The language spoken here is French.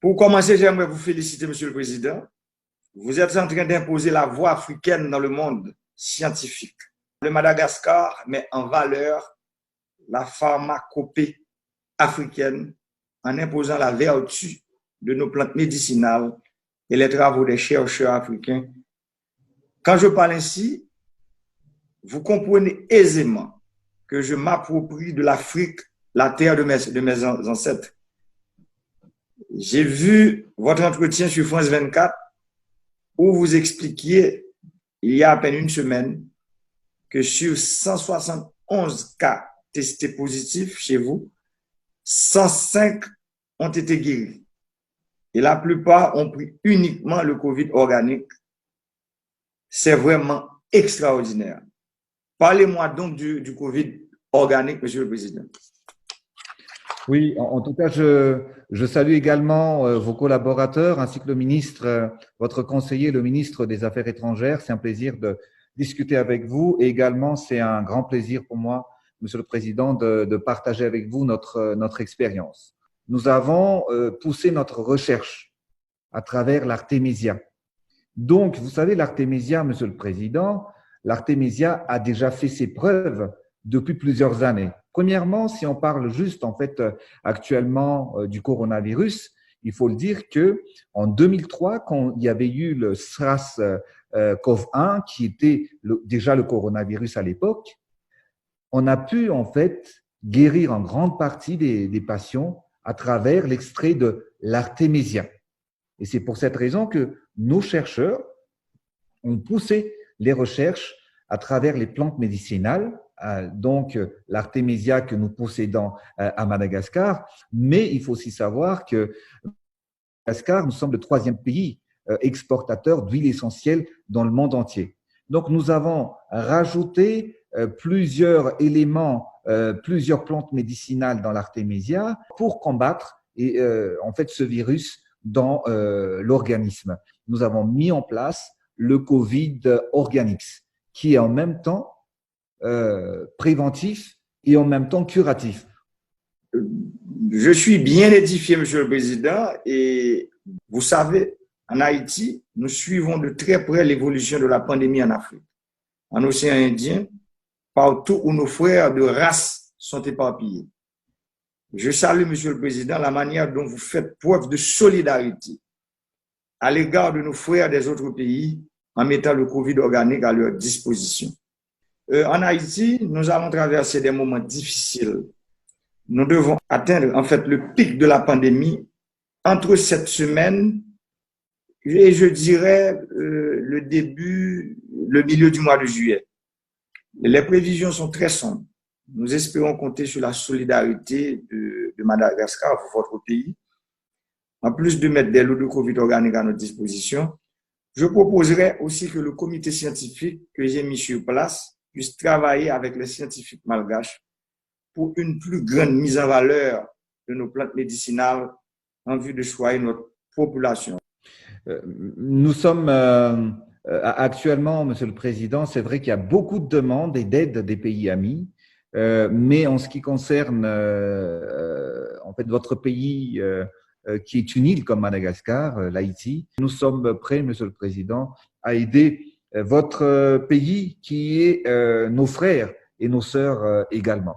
Pour commencer, j'aimerais vous féliciter, Monsieur le Président. Vous êtes en train d'imposer la voix africaine dans le monde scientifique. Le Madagascar met en valeur la pharmacopée africaine en imposant la vertu de nos plantes médicinales et les travaux des chercheurs africains. Quand je parle ainsi, vous comprenez aisément que je m'approprie de l'Afrique, la terre de mes ancêtres. J'ai vu votre entretien sur France 24 où vous expliquiez, il y a à peine une semaine, que sur 171 cas testés positifs chez vous, 105 ont été guéris. Et la plupart ont pris uniquement le Covid organique. C'est vraiment extraordinaire. Parlez-moi donc du Covid organique, Monsieur le Président. Oui, en tout cas, je salue également vos collaborateurs ainsi que le ministre, votre conseiller, le ministre des Affaires étrangères. C'est un plaisir de discuter avec vous et également c'est un grand plaisir pour moi, Monsieur le Président, de partager avec vous notre expérience. Nous avons poussé notre recherche à travers l'Artémisia. Donc, vous savez, l'Artémisia, Monsieur le Président, l'Artémisia a déjà fait ses preuves depuis plusieurs années. Premièrement, si on parle juste en fait actuellement du coronavirus, il faut le dire que en 2003, quand il y avait eu le SARS-CoV-1, qui était déjà le coronavirus à l'époque, on a pu en fait guérir en grande partie des patients à travers l'extrait de l'Artémisia. Et c'est pour cette raison que nos chercheurs ont poussé les recherches à travers les plantes médicinales, donc l'Artémisia que nous possédons à Madagascar, mais il faut aussi savoir que Madagascar, nous sommes le 3e pays exportateur d'huile essentielle dans le monde entier. Donc nous avons rajouté plusieurs éléments, plusieurs plantes médicinales dans l'Artémisia pour combattre en fait ce virus dans l'organisme. Nous avons mis en place le Covid Organics, qui est en même temps préventif et en même temps curatif. Je suis bien édifié, Monsieur le Président, et vous savez, en Haïti, nous suivons de très près l'évolution de la pandémie en Afrique, en océan Indien, partout où nos frères de race sont éparpillés. Je salue, Monsieur le Président, la manière dont vous faites preuve de solidarité à l'égard de nos frères des autres pays en mettant le Covid organique à leur disposition. En Haïti, nous allons traverser des moments difficiles. Nous devons atteindre en fait le pic de la pandémie entre cette semaine et je dirais le milieu du mois de juillet. Les prévisions sont très sombres. Nous espérons compter sur la solidarité de Madagascar, votre pays. En plus de mettre des lots de Covid organique à notre disposition, je proposerai aussi que le comité scientifique que j'ai mis sur place puisse travailler avec les scientifiques malgaches pour une plus grande mise en valeur de nos plantes médicinales en vue de soigner notre population. Nous sommes actuellement, Monsieur le Président, c'est vrai qu'il y a beaucoup de demandes et d'aides des pays amis, mais en ce qui concerne en fait votre pays qui est une île comme Madagascar, l'Haïti, nous sommes prêts, Monsieur le Président, à aider votre pays qui est nos frères et nos sœurs également.